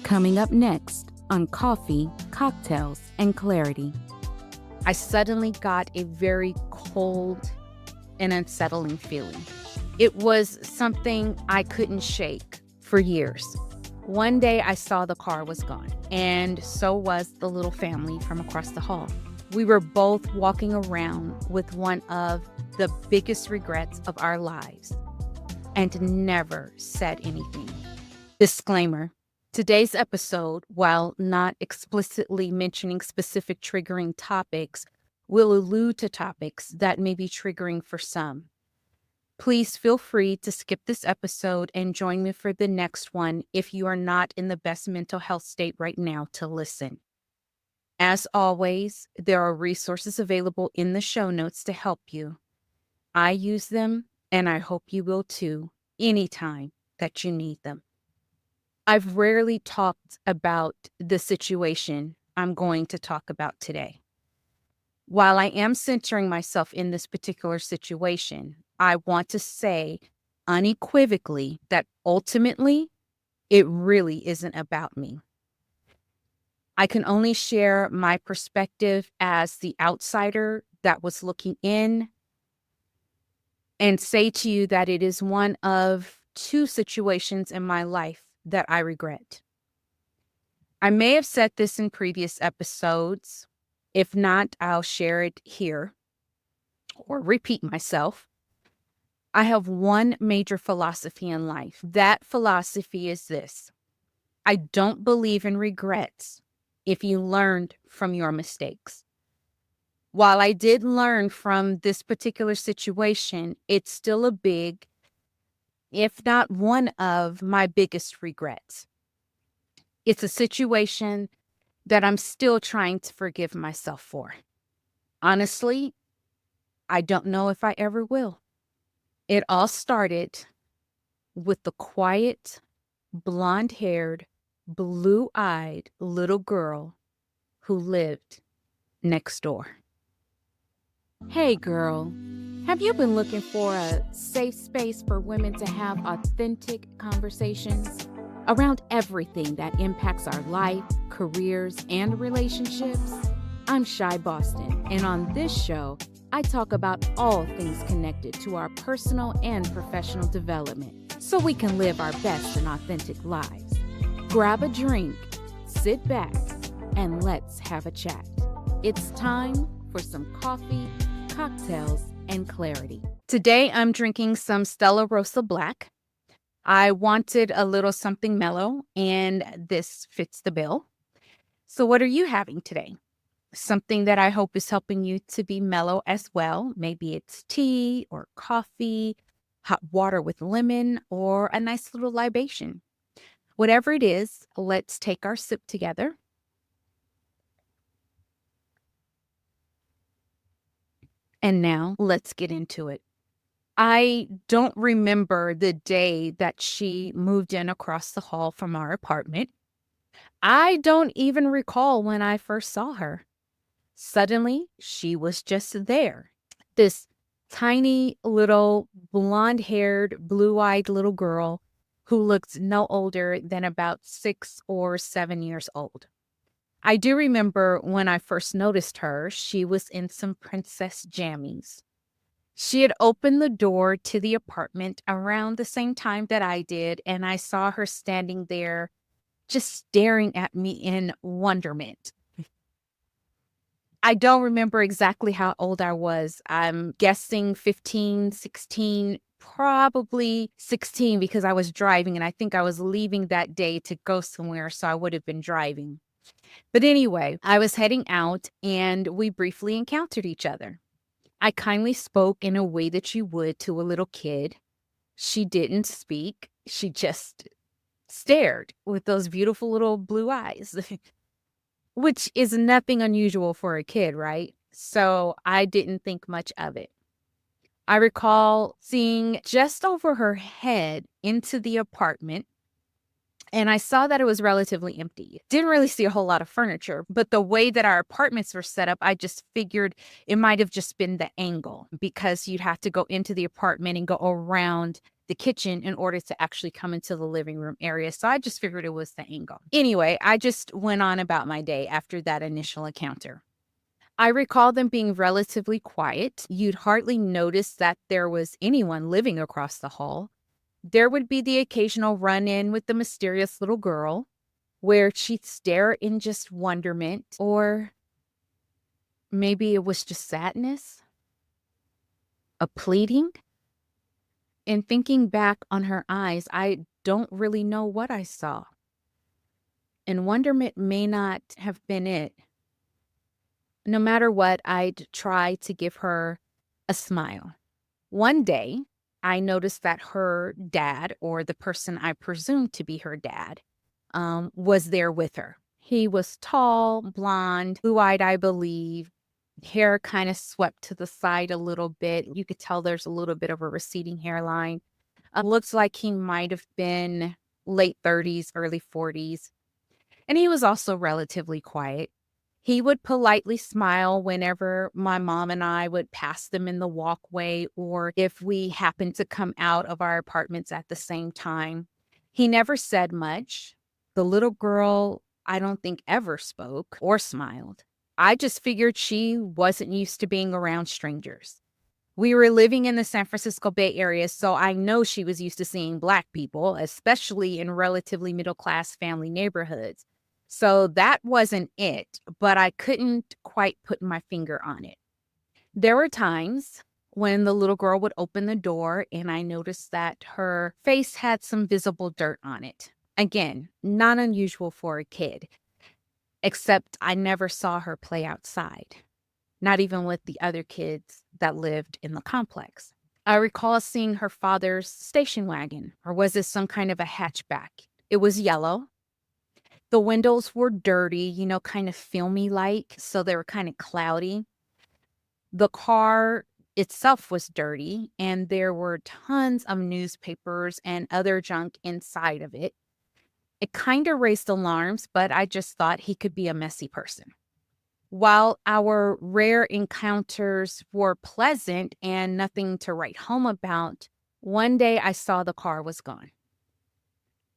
Coming up next on Coffee, Cocktails, and Clarity. I suddenly got a very cold and unsettling feeling. It was something I couldn't shake for years. One day I saw the car was gone, and so was the little family from across the hall. We were both walking around with one of the biggest regrets of our lives and never said anything. Disclaimer. Today's episode, while not explicitly mentioning specific triggering topics, will allude to topics that may be triggering for some. Please feel free to skip this episode and join me for the next one if you are not in the best mental health state right now to listen. As always, there are resources available in the show notes to help you. I use them, and I hope you will too, anytime that you need them. I've rarely talked about the situation I'm going to talk about today. While I am centering myself in this particular situation, I want to say unequivocally that ultimately, it really isn't about me. I can only share my perspective as the outsider that was looking in and say to you that it is one of two situations in my life that I regret. I may have said this in previous episodes. If not, I'll share it here or repeat myself. I have one major philosophy in life. That philosophy is this: I don't believe in regrets if you learned from your mistakes. While I did learn from this particular situation, it's still a big, if not one of my biggest regrets. It's a situation that I'm still trying to forgive myself for. Honestly, I don't know if I ever will. It all started with the quiet, blonde-haired, blue-eyed little girl who lived next door. Hey girl, have you been looking for a safe space for women to have authentic conversations around everything that impacts our life, careers, and relationships? I'm Shy Boston, and on this show, I talk about all things connected to our personal and professional development so we can live our best and authentic lives. Grab a drink, sit back, and let's have a chat. It's time for some coffee, cocktails, and clarity. Today, I'm drinking some Stella Rosa Black. I wanted a little something mellow, and this fits the bill. So what are you having today? Something that I hope is helping you to be mellow as well. Maybe it's tea or coffee, hot water with lemon, or a nice little libation. Whatever it is, let's take our sip together. And now let's get into it. I don't remember the day that she moved in across the hall from our apartment. I don't even recall when I first saw her. Suddenly, she was just there. This tiny little blonde-haired, blue-eyed little girl who looked no older than about 6 or 7 years old. I do remember when I first noticed her, she was in some princess jammies. She had opened the door to the apartment around the same time that I did, and I saw her standing there just staring at me in wonderment. I don't remember exactly how old I was. I'm guessing 15, 16, probably 16 because I was driving, and I think I was leaving that day to go somewhere, so I would have been driving. But anyway, I was heading out, and we briefly encountered each other. I kindly spoke in a way that you would to a little kid. She didn't speak. She just stared with those beautiful little blue eyes, which is nothing unusual for a kid, right? So I didn't think much of it. I recall seeing just over her head into the apartment, and I saw that it was relatively empty. Didn't really see a whole lot of furniture, but the way that our apartments were set up, I just figured it might have just been the angle because you'd have to go into the apartment and go around the kitchen in order to actually come into the living room area. So I just figured it was the angle. Anyway, I just went on about my day after that initial encounter. I recall them being relatively quiet. You'd hardly notice that there was anyone living across the hall. There would be the occasional run in with the mysterious little girl where she'd stare in just wonderment, or maybe it was just sadness, a pleading. And thinking back on her eyes, I don't really know what I saw. And wonderment may not have been it. No matter what, I'd try to give her a smile. One day, I noticed that her dad, or the person I presumed to be her dad, was there with her. He was tall, blonde, blue-eyed, I believe, hair kind of swept to the side a little bit. You could tell there's a little bit of a receding hairline. Looks like he might have been late 30s, early 40s. And he was also relatively quiet. He would politely smile whenever my mom and I would pass them in the walkway, or if we happened to come out of our apartments at the same time. He never said much. The little girl, I don't think, ever spoke or smiled. I just figured she wasn't used to being around strangers. We were living in the San Francisco Bay Area, so I know she was used to seeing Black people, especially in relatively middle-class family neighborhoods. So that wasn't it, but I couldn't quite put my finger on it. There were times when the little girl would open the door and I noticed that her face had some visible dirt on it. Again, not unusual for a kid, except I never saw her play outside, not even with the other kids that lived in the complex. I recall seeing her father's station wagon, or was it some kind of a hatchback? It was yellow. The windows were dirty, kind of filmy like, so they were kind of cloudy. The car itself was dirty, and there were tons of newspapers and other junk inside of it. It kind of raised alarms, but I just thought he could be a messy person. While our rare encounters were pleasant and nothing to write home about, one day I saw the car was gone.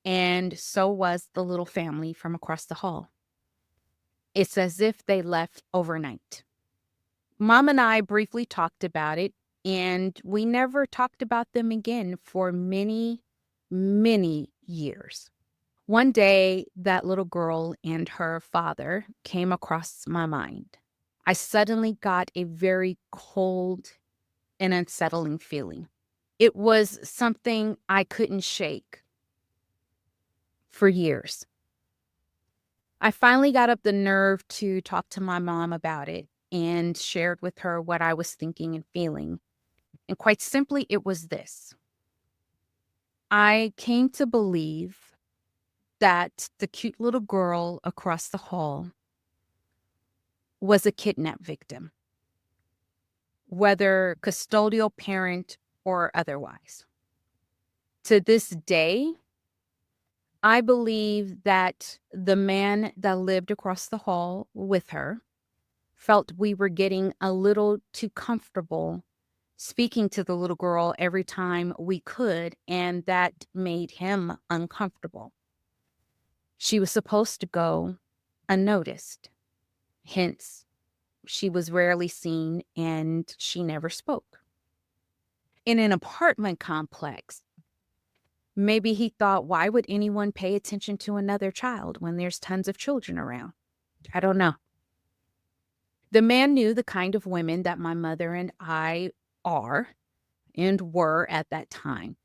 And so was the little family from across the hall. It's as if they left overnight. Mom and I briefly talked about it, and we never talked about them again for many, many years. One day, that little girl and her father came across my mind. I suddenly got a very cold and unsettling feeling. It was something I couldn't shake for years. I finally got up the nerve to talk to my mom about it and shared with her what I was thinking and feeling. And quite simply, it was this. I came to believe that the cute little girl across the hall was a kidnap victim, whether custodial parent or otherwise. To this day, I believe that the man that lived across the hall with her felt we were getting a little too comfortable speaking to the little girl every time we could, and that made him uncomfortable. She was supposed to go unnoticed. Hence, she was rarely seen and she never spoke. In an apartment complex, maybe he thought, why would anyone pay attention to another child when there's tons of children around? I don't know. The man knew the kind of women that my mother and I are and were at that time.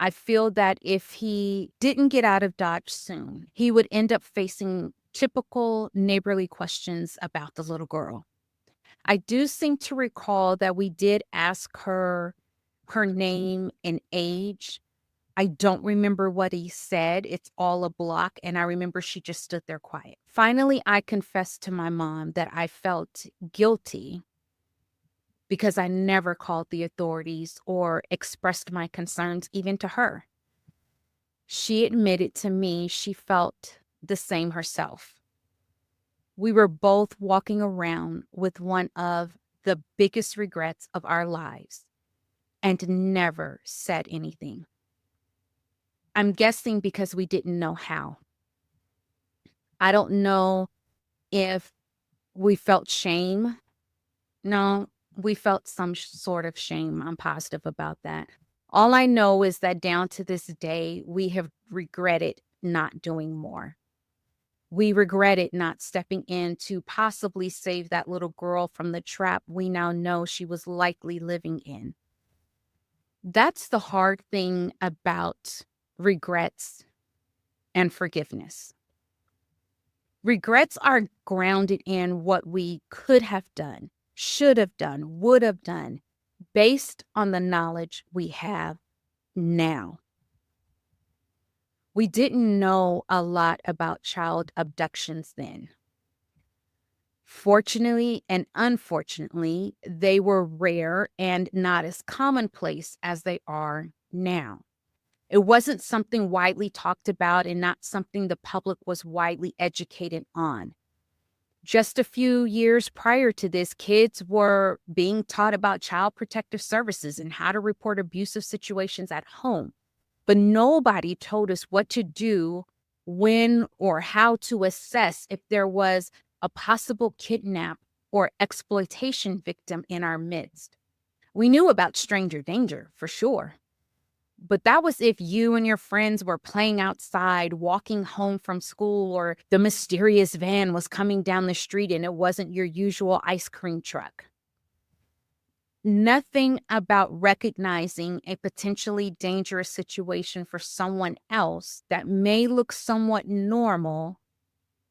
I feel that if he didn't get out of Dodge soon, he would end up facing typical neighborly questions about the little girl. I do seem to recall that we did ask her her name and age. I don't remember what he said. It's all a block. And I remember she just stood there quiet. Finally, I confessed to my mom that I felt guilty because I never called the authorities or expressed my concerns even to her. She admitted to me she felt the same herself. We were both walking around with one of the biggest regrets of our lives. and never said anything. I'm guessing because we didn't know how. I don't know if we felt shame. No, we felt some sort of shame. I'm positive about that. All I know is that down to this day, we have regretted not doing more. We regretted not stepping in to possibly save that little girl from the trap we now know she was likely living in. That's the hard thing about regrets and forgiveness. Regrets are grounded in what we could have done, should have done, would have done, based on the knowledge we have now. We didn't know a lot about child abductions then. Fortunately and unfortunately, they were rare and not as commonplace as they are now. It wasn't something widely talked about and not something the public was widely educated on. Just a few years prior to this, kids were being taught about child protective services and how to report abusive situations at home. But nobody told us what to do, when, or how to assess if there was a possible kidnap or exploitation victim in our midst. We knew about stranger danger for sure. But that was if you and your friends were playing outside, walking home from school, or the mysterious van was coming down the street and it wasn't your usual ice cream truck. Nothing about recognizing a potentially dangerous situation for someone else that may look somewhat normal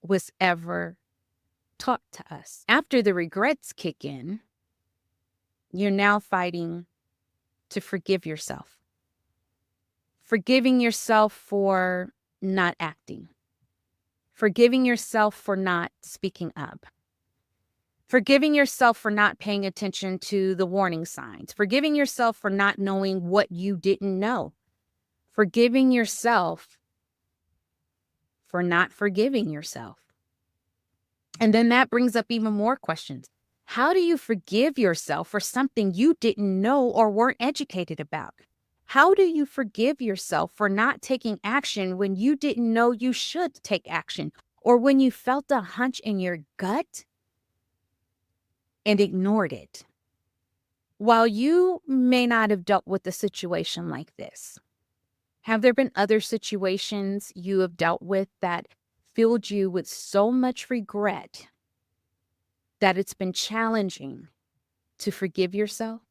was ever taught to us. After the regrets kick in, you're now fighting to forgive yourself. Forgiving yourself for not acting. Forgiving yourself for not speaking up. Forgiving yourself for not paying attention to the warning signs. Forgiving yourself for not knowing what you didn't know. Forgiving yourself for not forgiving yourself. And then that brings up even more questions. How do you forgive yourself for something you didn't know or weren't educated about? How do you forgive yourself for not taking action when you didn't know you should take action, or when you felt a hunch in your gut and ignored it? While you may not have dealt with a situation like this, have there been other situations you have dealt with that filled you with so much regret that it's been challenging to forgive yourself?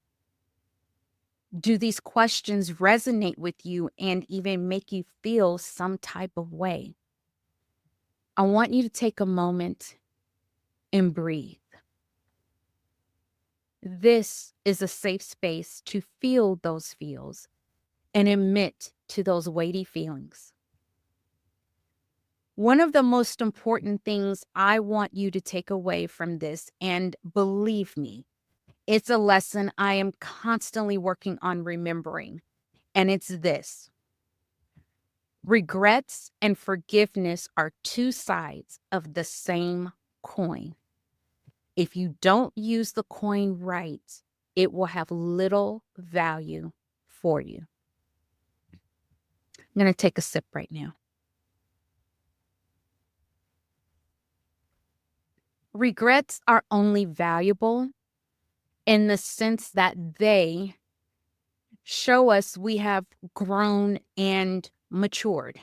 Do these questions resonate with you and even make you feel some type of way? I want you to take a moment and breathe. This is a safe space to feel those feels and admit to those weighty feelings. One of the most important things I want you to take away from this, and believe me, it's a lesson I am constantly working on remembering, and it's this. Regrets and forgiveness are two sides of the same coin. If you don't use the coin right, it will have little value for you. I'm going to take a sip right now. Regrets are only valuable in the sense that they show us we have grown and matured.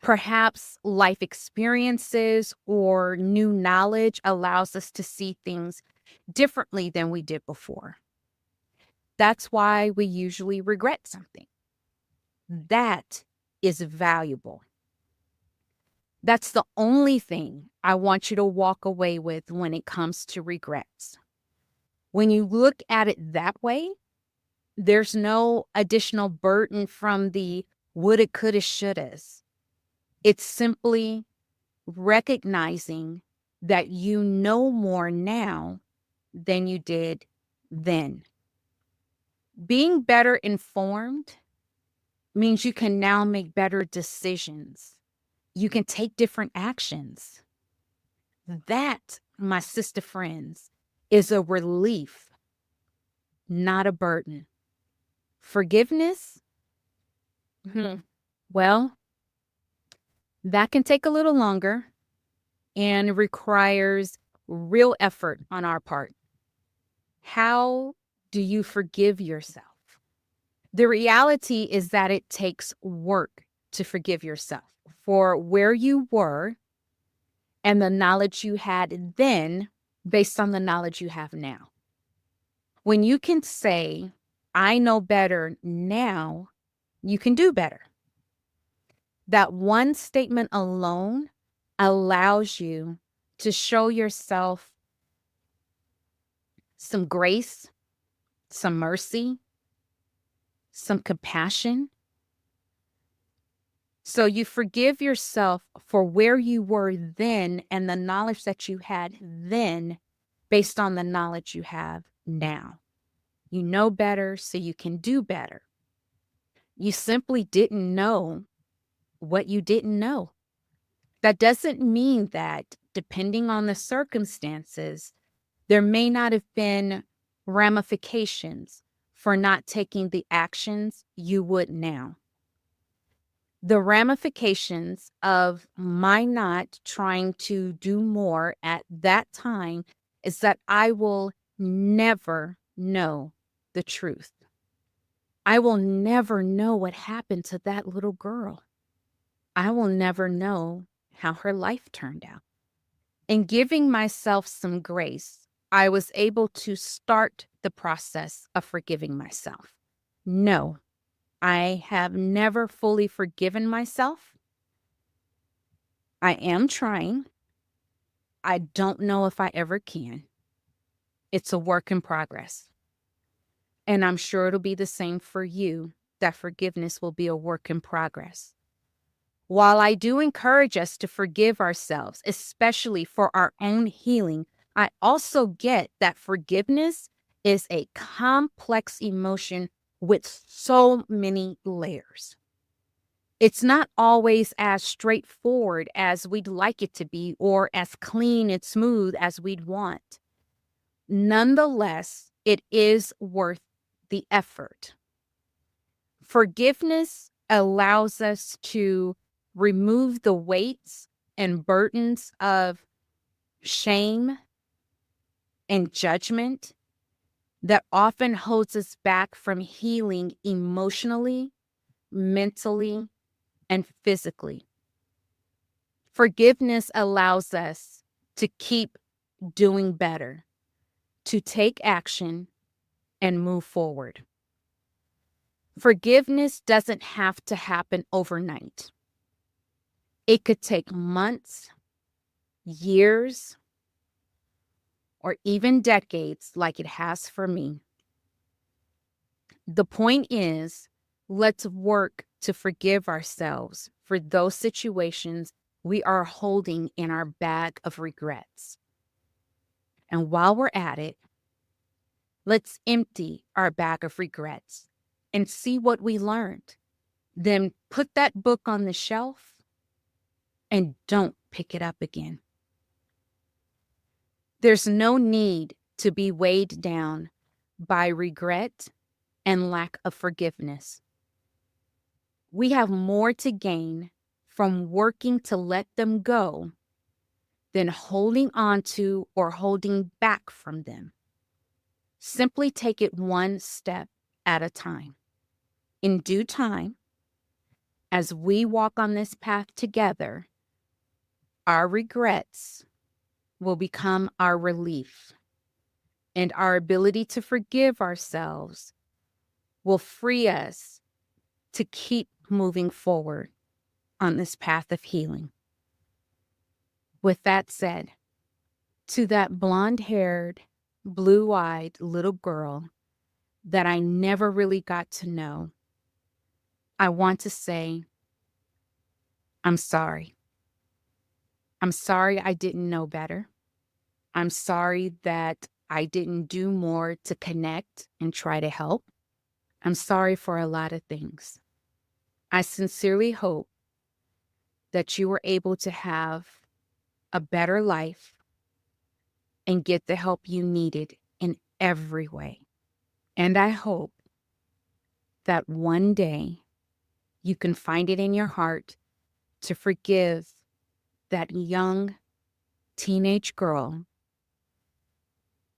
Perhaps life experiences or new knowledge allows us to see things differently than we did before. That's why we usually regret something. That is valuable. That's the only thing I want you to walk away with when it comes to regrets. When you look at it that way, there's no additional burden from the woulda, coulda, shouldas. It's simply recognizing that you know more now than you did then. Being better informed means you can now make better decisions. You can take different actions. That, my sister friends, is a relief. not a burden. Forgiveness, well, that can take a little longer and requires real effort on our part. How do you forgive yourself? The reality is that it takes work to forgive yourself for where you were and the knowledge you had then based on the knowledge you have now. When you can say, I know better now, you can do better. That one statement alone allows you to show yourself some grace, some mercy, some compassion. So you forgive yourself for where you were then and the knowledge that you had then based on the knowledge you have now. You know better, so you can do better. You simply didn't know what you didn't know. That doesn't mean that, depending on the circumstances, there may not have been ramifications for not taking the actions you would now. The ramifications of my not trying to do more at that time is that I will never know the truth. I will never know what happened to that little girl. I will never know how her life turned out. In giving myself some grace, I was able to start the process of forgiving myself. No, I have never fully forgiven myself. I am trying. I don't know if I ever can. It's a work in progress. And I'm sure it'll be the same for you, that forgiveness will be a work in progress. While I do encourage us to forgive ourselves, especially for our own healing, I also get that forgiveness is a complex emotion with so many layers. It's not always as straightforward as we'd like it to be or as clean and smooth as we'd want. Nonetheless, it is worth the effort. Forgiveness allows us to remove the weights and burdens of shame and judgment that often holds us back from healing emotionally, mentally, and physically. Forgiveness allows us to keep doing better, to take action and move forward. Forgiveness doesn't have to happen overnight. It could take months, years, or even decades, like it has for me. The point is, let's work to forgive ourselves for those situations we are holding in our bag of regrets. And while we're at it, let's empty our bag of regrets and see what we learned. Then put that book on the shelf and don't pick it up again. There's no need to be weighed down by regret and lack of forgiveness. We have more to gain from working to let them go than holding on to or holding back from them. Simply take it one step at a time. In due time, as we walk on this path together, our regrets will become our relief, and our ability to forgive ourselves will free us to keep moving forward on this path of healing. With that said, to that blonde-haired, blue-eyed little girl that I never really got to know, I want to say, I'm sorry. I'm sorry I didn't know better. I'm sorry that I didn't do more to connect and try to help. I'm sorry for a lot of things. I sincerely hope that you were able to have a better life and get the help you needed in every way. And I hope that one day you can find it in your heart to forgive that young teenage girl,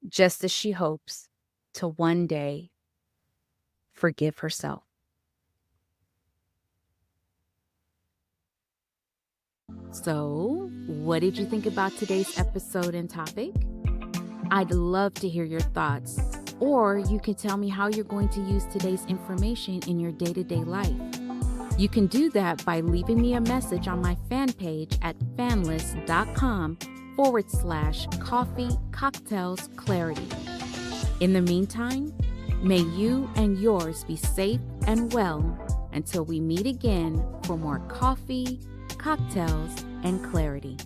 just as she hopes to one day forgive herself. So, what did you think about today's episode and topic? I'd love to hear your thoughts, or you can tell me how you're going to use today's information in your day-to-day life. You can do that by leaving me a message on my fan page at fanlist.com/coffee cocktails clarity. In the meantime, may you and yours be safe and well until we meet again for more coffee, cocktails, and clarity.